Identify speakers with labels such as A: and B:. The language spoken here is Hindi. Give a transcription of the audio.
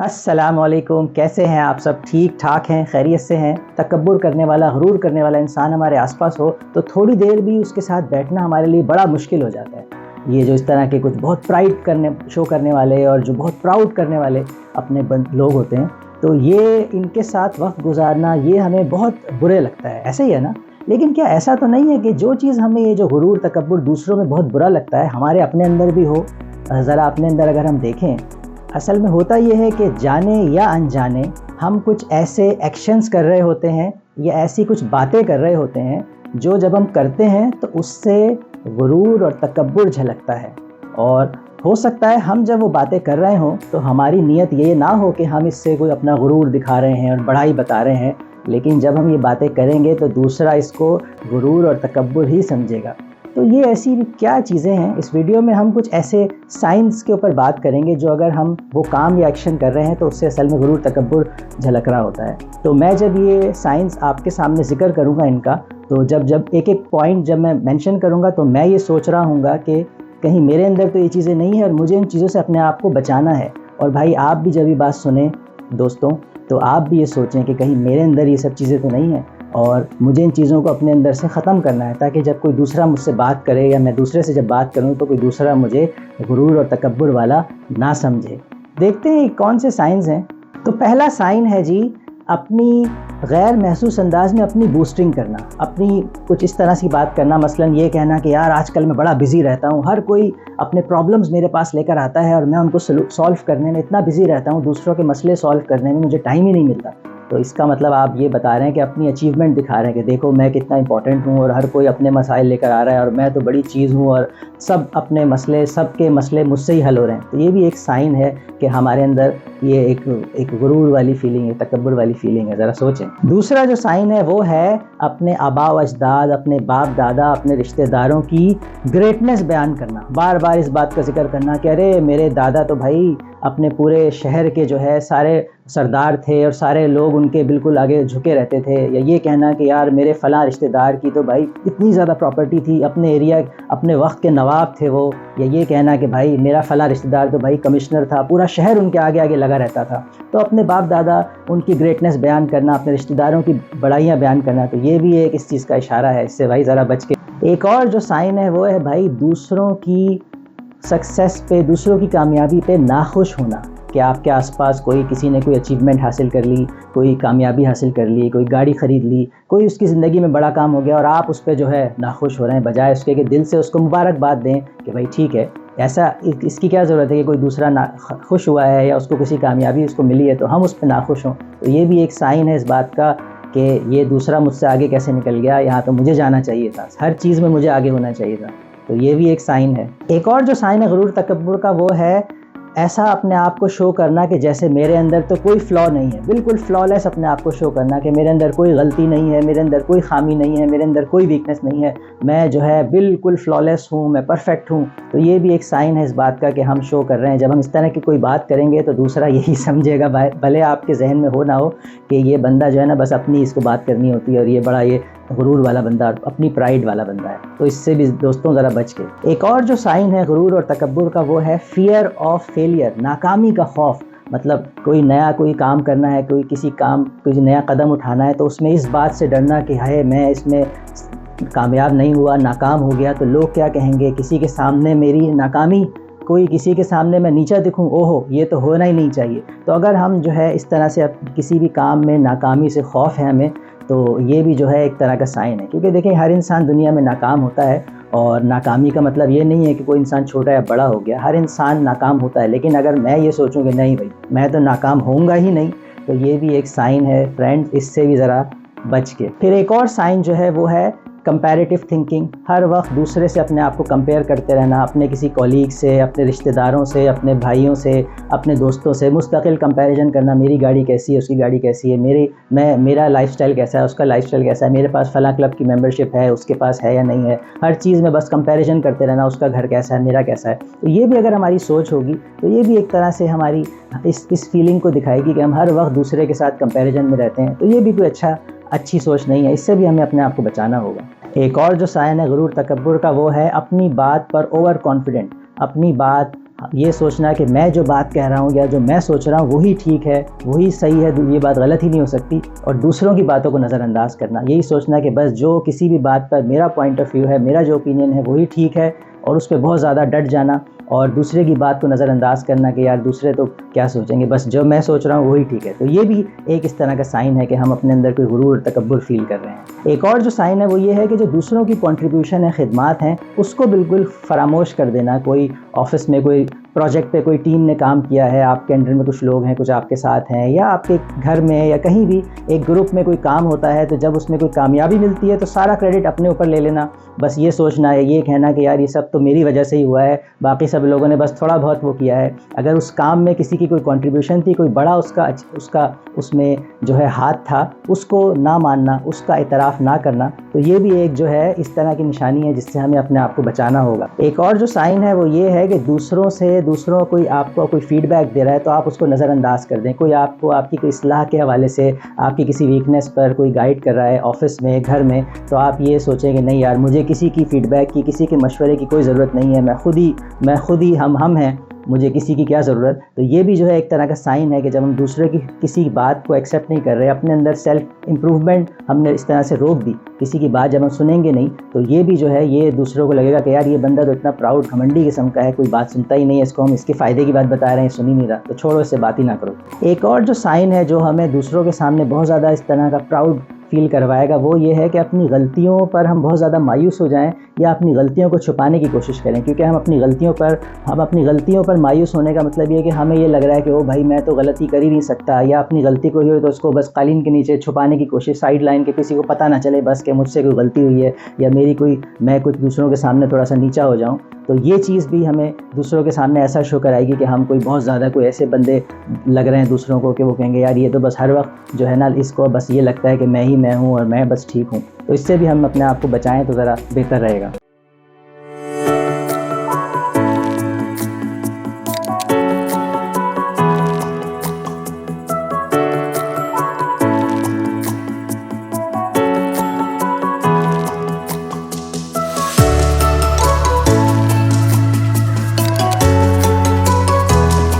A: अस्सलामुअलैकुम, कैसे हैं आप सब? ठीक ठाक हैं, खैरियत से हैं? तकब्बुर करने वाला, गुरूर करने वाला इंसान हमारे आसपास हो तो थोड़ी देर भी उसके साथ बैठना हमारे लिए बड़ा मुश्किल हो जाता है। ये जो इस तरह के कुछ बहुत प्राइड करने शो करने वाले और जो बहुत प्राउड करने वाले अपने लोग होते हैं, तो ये इनके साथ वक्त गुजारना ये हमें बहुत बुरे लगता है। ऐसे ही है ना? लेकिन क्या ऐसा तो नहीं है कि जो चीज़ हमें ये जो गुरूर तकब्बुर दूसरों में बहुत बुरा लगता है, हमारे अपने अंदर भी हो? ज़रा अपने अंदर अगर हम देखें, असल में होता ये है कि जाने या अनजाने हम कुछ ऐसे एक्शंस कर रहे होते हैं या ऐसी कुछ बातें कर रहे होते हैं जो जब हम करते हैं तो उससे गुरूर और तकब्बुर झलकता है। और हो सकता है हम जब वो बातें कर रहे हों तो हमारी नीयत ये ना हो कि हम इससे कोई अपना गुरूर दिखा रहे हैं और बड़ाई बता रहे हैं, लेकिन जब हम ये बातें करेंगे तो दूसरा इसको गुरूर और तकब्बुर ही समझेगा। तो ये ऐसी क्या चीज़ें हैं, इस वीडियो में हम कुछ ऐसे साइंस के ऊपर बात करेंगे जो अगर हम वो काम या एक्शन कर रहे हैं तो उससे असल में गुरूर तकब्बुर झलक रहा होता है। तो मैं जब ये साइंस आपके सामने ज़िक्र करूँगा इनका, तो जब एक एक पॉइंट जब मैं मेंशन करूँगा तो मैं ये सोच रहा हूँगा कि कहीं मेरे अंदर तो ये चीज़ें नहीं है और मुझे इन चीज़ों से अपने आप को बचाना है। और भाई आप भी जब ये बात सुने दोस्तों, तो आप भी ये सोचें कि कहीं मेरे अंदर ये सब चीज़ें तो नहीं हैं और मुझे इन चीज़ों को अपने अंदर से ख़त्म करना है, ताकि जब कोई दूसरा मुझसे बात करे या मैं दूसरे से जब बात करूं तो कोई दूसरा मुझे गुरूर और तकब्बुर वाला ना समझे। देखते हैं कौन से साइंस हैं। तो पहला साइन है जी, अपनी गैर महसूस अंदाज में अपनी बूस्टिंग करना, अपनी कुछ इस तरह से बात करना, मसलन ये कहना कि यार आजकल मैं बड़ा बिज़ी रहता हूँ, हर कोई अपने प्रॉब्लम्स मेरे पास लेकर आता है और मैं उनको सॉल्व करने में इतना बिज़ी रहता हूँ, दूसरों के मसले सॉल्व करने में मुझे टाइम ही नहीं मिलता। तो इसका मतलब आप ये बता रहे हैं कि अपनी अचीवमेंट दिखा रहे हैं कि देखो मैं कितना इंपॉर्टेंट हूँ और हर कोई अपने मसाइल लेकर आ रहा है और मैं तो बड़ी चीज़ हूँ और सब अपने मसले, सबके मसले मुझसे ही हल हो रहे हैं। तो ये भी एक साइन है कि हमारे अंदर ये एक गुरूर वाली फीलिंग है, तकब्बुर वाली फीलिंग है। ज़रा सोचें। दूसरा जो साइन है वो है अपने आबा व अजदाद, अपने बाप दादा, अपने रिश्तेदारों की ग्रेटनेस बयान करना, बार बार इस बात का जिक्र करना कि अरे मेरे दादा तो भाई अपने पूरे शहर के जो है सारे सरदार थे और सारे लोग उनके बिल्कुल आगे झुके रहते थे। या ये कहना कि यार मेरे फ़लाँ रिश्तेदार की तो भाई इतनी ज़्यादा प्रॉपर्टी थी, अपने एरिया अपने वक्त के नवाब थे वो। या ये कहना कि भाई मेरा फ़लाँ रिश्तेदार तो भाई कमिश्नर था, पूरा शहर उनके आगे आगे लगा रहता था। तो अपने बाप दादा, उनकी ग्रेटनेस बयान करना, अपने रिश्तेदारों की बड़ाइयाँ बयान करना, तो ये भी एक इस चीज़ का इशारा है। इससे भाई ज़रा बच के। एक और जो साइन है वो है भाई दूसरों की सक्सेस पे, दूसरों की कामयाबी पे नाखुश होना। कि आपके आसपास कोई किसी ने कोई अचीवमेंट हासिल कर ली, कोई कामयाबी हासिल कर ली, कोई गाड़ी ख़रीद ली, कोई उसकी ज़िंदगी में बड़ा काम हो गया और आप उस पर जो है नाखुश हो रहे हैं, बजाय उसके कि दिल से उसको मुबारकबाद दें कि भाई ठीक है, ऐसा इसकी क्या ज़रूरत है कि कोई दूसरा खुश हुआ है या उसको किसी कामयाबी उसको मिली है तो हम उस पर नाखुश हों। तो ये भी एक साइन है इस बात का कि ये दूसरा मुझसे आगे कैसे निकल गया, यहाँ तो मुझे जाना चाहिए था, हर चीज़ में मुझे आगे होना चाहिए था। तो ये भी एक साइन है। एक और जो साइन है गुरूर तकब्बुर का वो है ऐसा अपने आप को शो करना कि जैसे मेरे अंदर तो कोई फ्लॉ नहीं है, बिल्कुल फ्लॉलेस अपने आप को शो करना कि मेरे अंदर कोई गलती नहीं है, मेरे अंदर कोई खामी नहीं है, मेरे अंदर कोई वीकनेस नहीं है, मैं जो है बिल्कुल फ्लॉलेस हूँ, मैं परफेक्ट हूँ। तो ये भी एक साइन है इस बात का कि हम शो कर रहे हैं। जब हम इस तरह की कोई बात करेंगे तो दूसरा यही समझेगा, भले आपके जहन में हो ना हो, कि ये बंदा जो है ना बस अपनी इसको बात करनी होती है और ये बड़ा ये गुरूर वाला बंदा, अपनी प्राइड वाला बंदा है। तो इससे भी दोस्तों ज़रा बच के। एक और जो साइन है गुरूर और तकब्बुर का वो है फियर ऑफ फेलियर, नाकामी का खौफ। मतलब कोई नया कोई काम करना है, कोई नया कदम उठाना है तो उसमें इस बात से डरना कि हाय मैं इसमें कामयाब नहीं हुआ, नाकाम हो गया तो लोग क्या कहेंगे, किसी के सामने मेरी नाकामी, कोई किसी के सामने मैं नीचा दिखूं, ओहो ये तो होना ही नहीं चाहिए। तो अगर हम जो है इस तरह से किसी भी काम में नाकामी से खौफ है हमें, तो ये भी जो है एक तरह का साइन है। क्योंकि देखें हर इंसान दुनिया में नाकाम होता है और नाकामी का मतलब ये नहीं है कि कोई इंसान छोटा या बड़ा हो गया, हर इंसान नाकाम होता है। लेकिन अगर मैं ये सोचूं कि नहीं भाई मैं तो नाकाम होऊंगा ही नहीं, तो ये भी एक साइन है फ्रेंड्स, इससे भी ज़रा बच के। फिर एक और साइन जो है वो है कंपैरेटिव थिंकिंग। हर वक्त दूसरे से अपने आप को कंपेयर करते रहना, अपने किसी कॉलीग से, अपने रिश्तेदारों से, अपने भाइयों से, अपने दोस्तों से मुस्तकिल कंपैरिजन करना। मेरी गाड़ी कैसी है, उसकी गाड़ी कैसी है, मेरा लाइफस्टाइल कैसा है, उसका लाइफस्टाइल कैसा है, मेरे पास फ़लाँ क्लब की मेंबरशिप है, उसके पास है या नहीं है। हर चीज़ में बस कंपैरिजन करते रहना, उसका घर कैसा है, मेरा कैसा है। तो ये भी अगर हमारी सोच होगी तो ये भी एक तरह से हमारी इस फीलिंग को दिखाएगी कि हम हर वक्त दूसरे के साथ कंपैरिजन में रहते हैं। तो ये भी कोई अच्छी सोच नहीं है, इससे भी हमें अपने आप को बचाना होगा। एक और जो साइन है गुरूर तकब्बुर का वो है अपनी बात पर ओवर कॉन्फिडेंट, अपनी बात ये सोचना कि मैं जो बात कह रहा हूँ या जो मैं सोच रहा हूँ वही ठीक है, वही सही है, ये बात गलत ही नहीं हो सकती, और दूसरों की बातों को नज़रअंदाज करना, यही सोचना कि बस जो किसी भी बात पर मेरा पॉइंट ऑफ व्यू है, मेरा जो ओपिनियन है वही ठीक है, और उस पर बहुत ज़्यादा डट जाना और दूसरे की बात को नज़रअंदाज करना कि यार दूसरे तो क्या सोचेंगे, बस जो मैं सोच रहा हूँ वही ठीक है। तो ये भी एक इस तरह का साइन है कि हम अपने अंदर कोई गुरूर और तकब्बुर फील कर रहे हैं। एक और जो साइन है वो ये है कि जो दूसरों की कंट्रीब्यूशन है, खिदमात हैं, उसको बिल्कुल फरामोश कर देना। कोई ऑफिस में कोई प्रोजेक्ट पे कोई टीम ने काम किया है, आपके अंडर में कुछ लोग हैं, कुछ आपके साथ हैं, या आपके घर में या कहीं भी एक ग्रुप में कोई काम होता है, तो जब उसमें कोई कामयाबी मिलती है तो सारा क्रेडिट अपने ऊपर ले लेना, बस ये सोचना है, ये कहना कि यार ये सब तो मेरी वजह से ही हुआ है, बाकी सब लोगों ने बस थोड़ा बहुत वो किया है। अगर उस काम में किसी की कोई कंट्रीब्यूशन थी, कोई बड़ा उसका उसमें जो है हाथ था, उसको ना मानना, उसका इतराफ़ ना करना, तो ये भी एक जो है इस तरह की निशानी है जिससे हमें अपने आप को बचाना होगा। एक और जो साइन है वो ये है कि दूसरों कोई आपको कोई फीडबैक दे रहा है तो आप उसको नज़रअंदाज कर दें। कोई आपको आपकी कोई इस्लाह के हवाले से आपकी किसी वीकनेस पर कोई गाइड कर रहा है ऑफिस में, घर में, तो आप ये सोचें कि नहीं यार, मुझे किसी की फ़ीडबैक की, किसी के मशवरे की कोई ज़रूरत नहीं है, मैं खुद ही हम हैं, मुझे किसी की क्या ज़रूरत। तो ये भी जो है एक तरह का साइन है कि जब हम दूसरे की किसी बात को एक्सेप्ट नहीं कर रहे, अपने अंदर सेल्फ इम्प्रूवमेंट हमने इस तरह से रोक दी, किसी की बात जब हम सुनेंगे नहीं, तो ये भी जो है ये दूसरों को लगेगा कि यार ये बंदा तो इतना प्राउड घमंडी किस्म का है, कोई बात सुनता ही नहीं है, इसको हम इसके फ़ायदे की बात बता रहे हैं, सुन ही नहीं रहा, तो छोड़ो, इससे बात ही ना करो। एक और जो साइन है जो हमें दूसरों के सामने बहुत ज़्यादा इस तरह का प्राउड फील करवाएगा वो ये है कि अपनी गलतियों पर हम बहुत ज़्यादा मायूस हो जाएं या अपनी गलतियों को छुपाने की कोशिश करें, क्योंकि हम अपनी गलतियों पर मायूस होने का मतलब ये है कि हमें ये लग रहा है कि ओ भाई मैं तो गलती कर ही नहीं सकता, या अपनी गलती कोई हो तो उसको बस कालीन के नीचे छुपाने की कोशिश, साइड लाइन के किसी को पता ना चले बस कि मुझसे कोई गलती हुई है या मैं कुछ दूसरों के सामने थोड़ा सा नीचा हो जाऊँ। तो ये चीज़ भी हमें दूसरों के सामने ऐसा शो कराएगी कि हम कोई बहुत ज़्यादा कोई ऐसे बंदे लग रहे हैं दूसरों को कि वो कहेंगे यार ये तो बस हर वक्त जो है ना, इसको बस ये लगता है कि मैं हूँ और मैं बस ठीक हूँ। तो इससे भी हम अपने आप को बचाएं तो ज़रा बेहतर रहेगा।